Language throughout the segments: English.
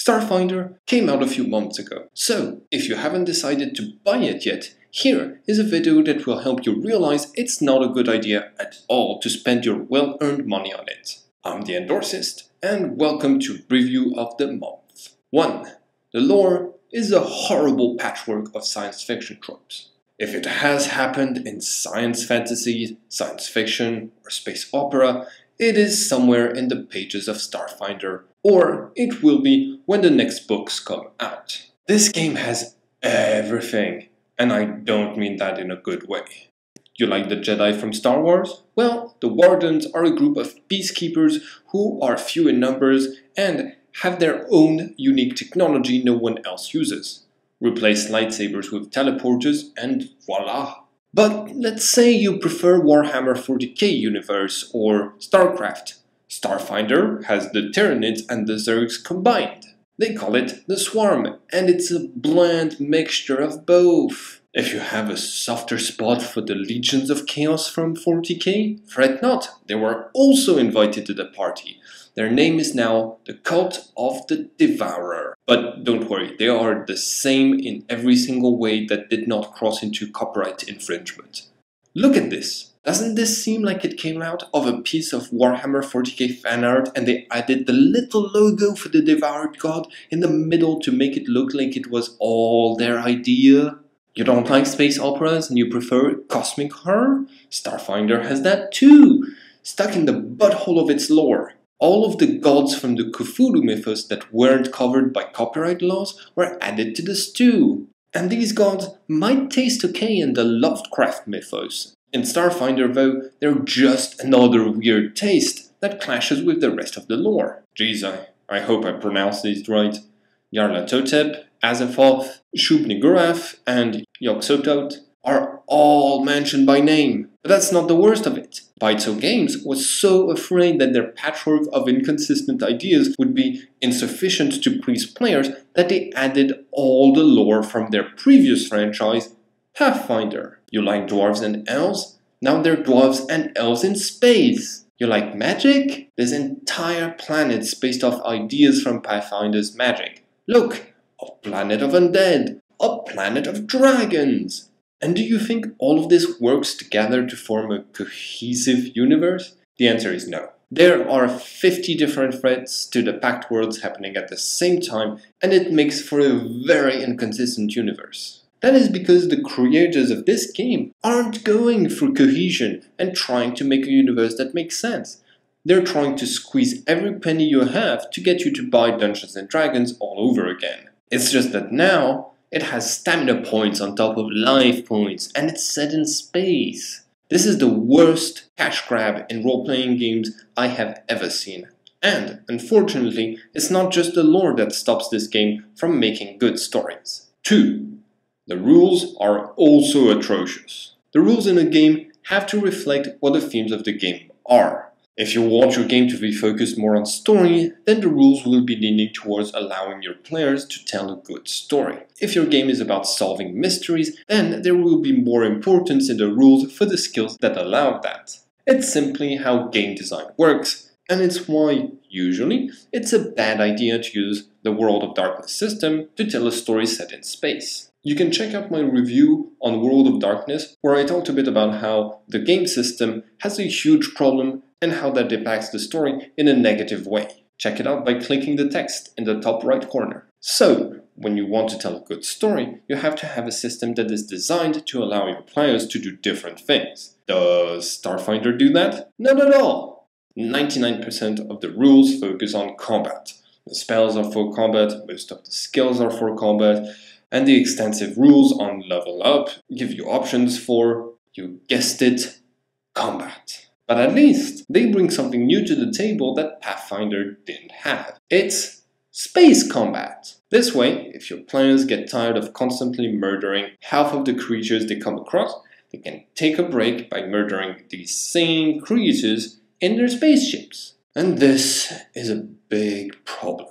Starfinder came out a few months ago, so if you haven't decided to buy it yet, here is a video that will help you realize it's not a good idea at all to spend your well-earned money on it. I'm the Endorsist, and welcome to Review of the Month. 1. The lore is a horrible patchwork of science fiction tropes. If it has happened in science fantasy, science fiction, or space opera, it is somewhere in the pages of Starfinder, or it will be when the next books come out. This game has everything, and I don't mean that in a good way. You like the Jedi from Star Wars? Well, the Wardens are a group of peacekeepers who are few in numbers and have their own unique technology no one else uses. Replace lightsabers with teleporters and voila! But let's say you prefer Warhammer 40k universe or StarCraft. Starfinder has the Tyranids and the Zergs combined. They call it the Swarm, and it's a bland mixture of both. If you have a softer spot for the Legions of Chaos from 40k, fret not, they were also invited to the party. Their name is now the Cult of the Devourer. But don't worry, they are the same in every single way that did not cross into copyright infringement. Look at this. Doesn't this seem like it came out of a piece of Warhammer 40k fan art and they added the little logo for the Devoured God in the middle to make it look like it was all their idea? You don't like space operas and you prefer cosmic horror? Starfinder has that too, stuck in the butthole of its lore. All of the gods from the Cthulhu mythos that weren't covered by copyright laws were added to the stew. And these gods might taste okay in the Lovecraft mythos. In Starfinder though, they're just another weird taste that clashes with the rest of the lore. Geez, I hope I pronounced these right. Nyarlathotep, Azathoth, Shub-Niggurath, and Yog-Sothoth are all mentioned by name. But that's not the worst of it. Bytso Games was so afraid that their patchwork of inconsistent ideas would be insufficient to please players that they added all the lore from their previous franchise, Pathfinder. You like dwarves and elves? Now they're dwarves and elves in space. You like magic? There's entire planets based off ideas from Pathfinder's magic. Look, a planet of undead, a planet of dragons. And do you think all of this works together to form a cohesive universe? The answer is no. There are 50 different threats to the Pact Worlds happening at the same time, and it makes for a very inconsistent universe. That is because the creators of this game aren't going for cohesion and trying to make a universe that makes sense. They're trying to squeeze every penny you have to get you to buy Dungeons & Dragons all over again. It's just that now, it has stamina points on top of life points, and it's set in space. This is the worst cash grab in role-playing games I have ever seen. And, unfortunately, it's not just the lore that stops this game from making good stories. 2. The rules are also atrocious. The rules in a game have to reflect what the themes of the game are. If you want your game to be focused more on story, then the rules will be leaning towards allowing your players to tell a good story. If your game is about solving mysteries, then there will be more importance in the rules for the skills that allow that. It's simply how game design works, and it's why, usually, it's a bad idea to use the World of Darkness system to tell a story set in space. You can check out my review on World of Darkness, where I talked a bit about how the game system has a huge problem and how that impacts the story in a negative way. Check it out by clicking the text in the top right corner. So, when you want to tell a good story, you have to have a system that is designed to allow your players to do different things. Does Starfinder do that? Not at all! 99% of the rules focus on combat. The spells are for combat, most of the skills are for combat, and the extensive rules on level up give you options for, you guessed it, combat. But at least they bring something new to the table that Pathfinder didn't have. It's space combat. This way, if your players get tired of constantly murdering half of the creatures they come across, they can take a break by murdering these same creatures in their spaceships. And this is a big problem.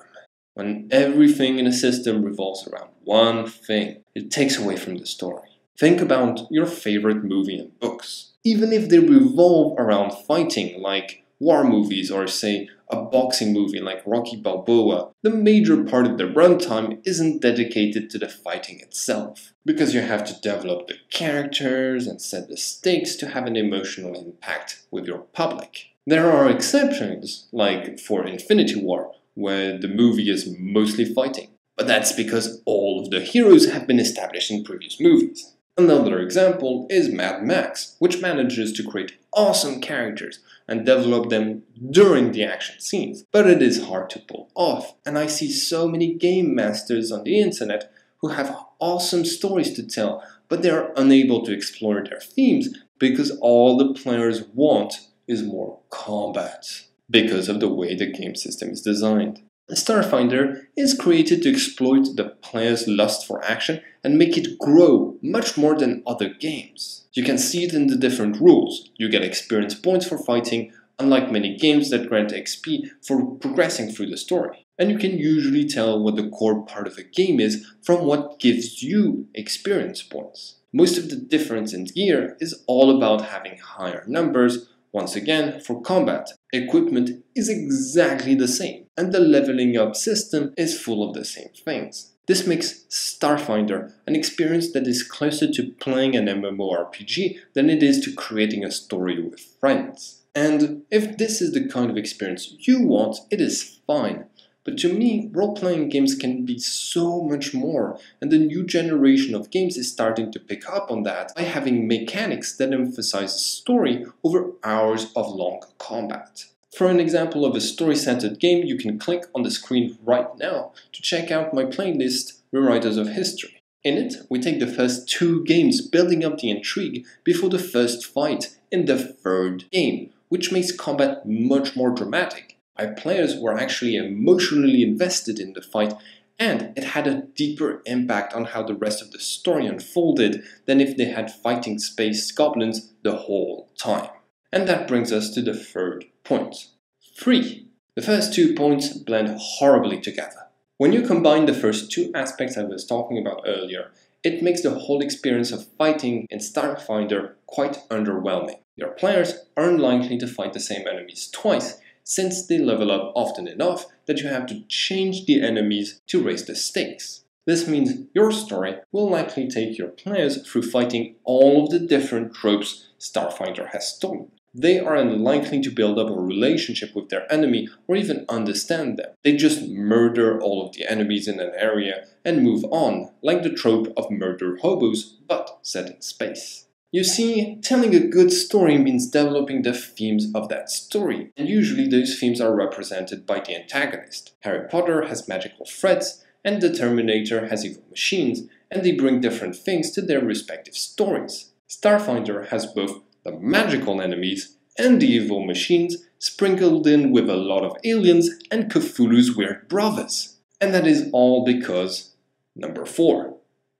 When everything in a system revolves around one thing, it takes away from the story. Think about your favorite movie and books. Even if they revolve around fighting, like war movies or say a boxing movie like Rocky Balboa, the major part of the runtime isn't dedicated to the fighting itself, because you have to develop the characters and set the stakes to have an emotional impact with your public. There are exceptions, like for Infinity War, where the movie is mostly fighting. But that's because all of the heroes have been established in previous movies. Another example is Mad Max, which manages to create awesome characters and develop them during the action scenes. But it is hard to pull off, and I see so many game masters on the internet who have awesome stories to tell, but they are unable to explore their themes because all the players want is more combat, because of the way the game system is designed. Starfinder is created to exploit the player's lust for action and make it grow much more than other games. You can see it in the different rules. You get experience points for fighting, unlike many games that grant XP for progressing through the story. And you can usually tell what the core part of a game is from what gives you experience points. Most of the difference in gear is all about having higher numbers. Once again, for combat, equipment is exactly the same, and the leveling up system is full of the same things. This makes Starfinder an experience that is closer to playing an MMORPG than it is to creating a story with friends. And if this is the kind of experience you want, it is fine. But to me, role-playing games can be so much more, and the new generation of games is starting to pick up on that by having mechanics that emphasize story over hours of long combat. For an example of a story-centered game, you can click on the screen right now to check out my playlist, Rewriters of History. In it, we take the first 2 games building up the intrigue before the first fight in the 3rd game, which makes combat much more dramatic. My players were actually emotionally invested in the fight, and it had a deeper impact on how the rest of the story unfolded than if they had fighting space goblins the whole time. And that brings us to the 3rd point. 3. The first 2 points blend horribly together. When you combine the first 2 aspects I was talking about earlier, it makes the whole experience of fighting in Starfinder quite underwhelming. Your players are unlikely to fight the same enemies twice, since they level up often enough that you have to change the enemies to raise the stakes. This means your story will likely take your players through fighting all of the different tropes Starfinder has stolen. They are unlikely to build up a relationship with their enemy or even understand them. They just murder all of the enemies in an area and move on, like the trope of murder hobos, but set in space. You see, telling a good story means developing the themes of that story, and usually those themes are represented by the antagonist. Harry Potter has magical threats, and the Terminator has evil machines, and they bring different things to their respective stories. Starfinder has both the magical enemies and the evil machines sprinkled in with a lot of aliens and Cthulhu's weird brothers. And that is all because, number 4,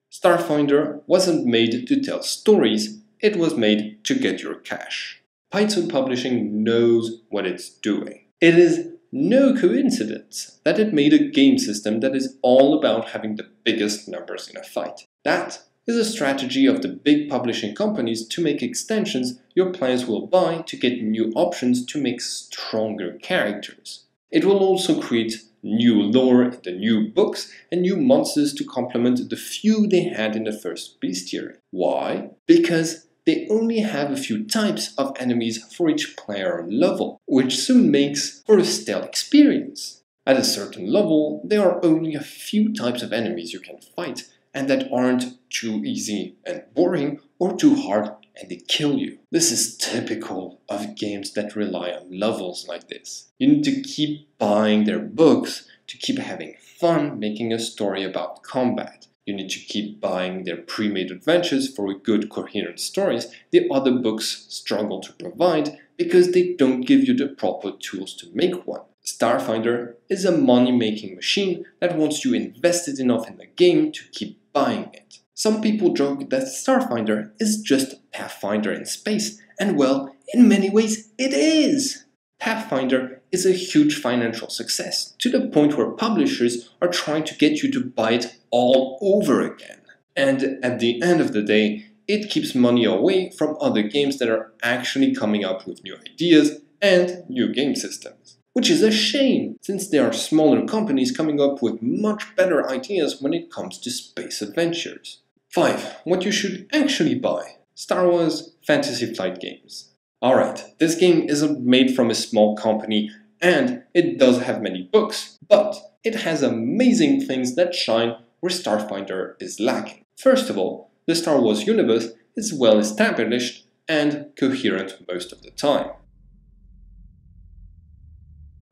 Starfinder wasn't made to tell stories, it was made to get your cash. Python Publishing knows what it's doing. It is no coincidence that it made a game system that is all about having the biggest numbers in a fight. That is a strategy of the big publishing companies to make extensions your players will buy to get new options to make stronger characters. It will also create new lore in the new books and new monsters to complement the few they had in the first bestiary. Why? Because they only have a few types of enemies for each player level, which soon makes for a stealth experience. At a certain level, there are only a few types of enemies you can fight, and that aren't too easy and boring or too hard and they kill you. This is typical of games that rely on levels like this. You need to keep buying their books to keep having fun making a story about combat. You need to keep buying their pre-made adventures for good coherent stories the other books struggle to provide because they don't give you the proper tools to make one. Starfinder is a money-making machine that wants you invested enough in the game to keep buying it. Some people joke that Starfinder is just Pathfinder in space, and well, in many ways it is. Pathfinder is a huge financial success, to the point where publishers are trying to get you to buy it all over again. And at the end of the day, it keeps money away from other games that are actually coming up with new ideas and new game systems. which is a shame, since there are smaller companies coming up with much better ideas when it comes to space adventures. 5. What you should actually buy. Star Wars Fantasy Flight Games. Alright, this game isn't made from a small company and it does have many books, but it has amazing things that shine where Starfinder is lacking. First of all, the Star Wars universe is well established and coherent most of the time.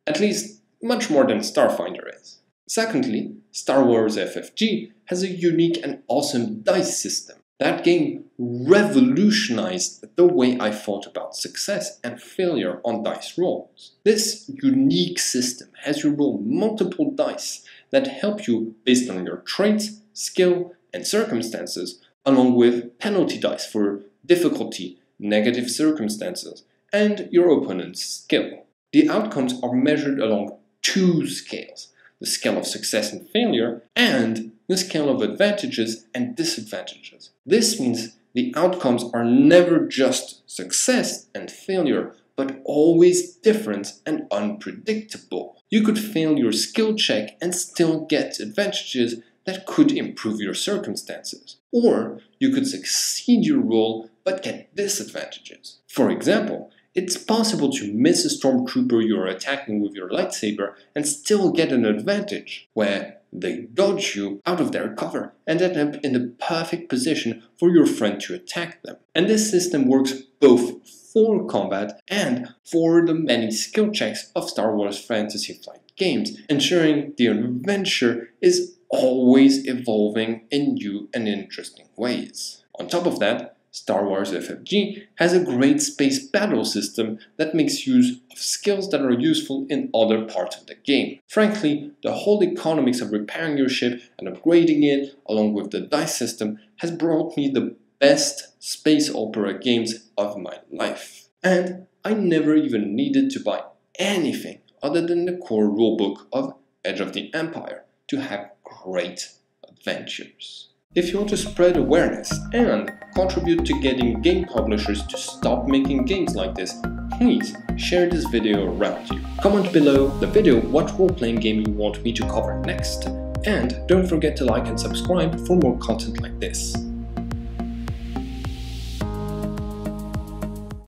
At least, much more than Starfinder is. Secondly, Star Wars FFG has a unique and awesome dice system. That game revolutionized the way I thought about success and failure on dice rolls. This unique system has you roll multiple dice that help you based on your traits, skill, and circumstances, along with penalty dice for difficulty, negative circumstances, and your opponent's skill. The outcomes are measured along 2 scales, the scale of success and failure and the scale of advantages and disadvantages. This means the outcomes are never just success and failure, but always different and unpredictable. You could fail your skill check and still get advantages that could improve your circumstances. Or you could succeed your roll but get disadvantages. For example, it's possible to miss a stormtrooper you're attacking with your lightsaber and still get an advantage, where they dodge you out of their cover and end up in the perfect position for your friend to attack them. And this system works both for combat and for the many skill checks of Star Wars Fantasy Flight Games, ensuring the adventure is always evolving in new and interesting ways. On top of that, Star Wars FFG has a great space battle system that makes use of skills that are useful in other parts of the game. Frankly, the whole economics of repairing your ship and upgrading it, along with the dice system, has brought me the best space opera games of my life. And I never even needed to buy anything other than the core rulebook of Edge of the Empire to have great adventures. If you want to spread awareness and contribute to getting game publishers to stop making games like this, please share this video around you. Comment below the video what role-playing game you want me to cover next, and don't forget to like and subscribe for more content like this.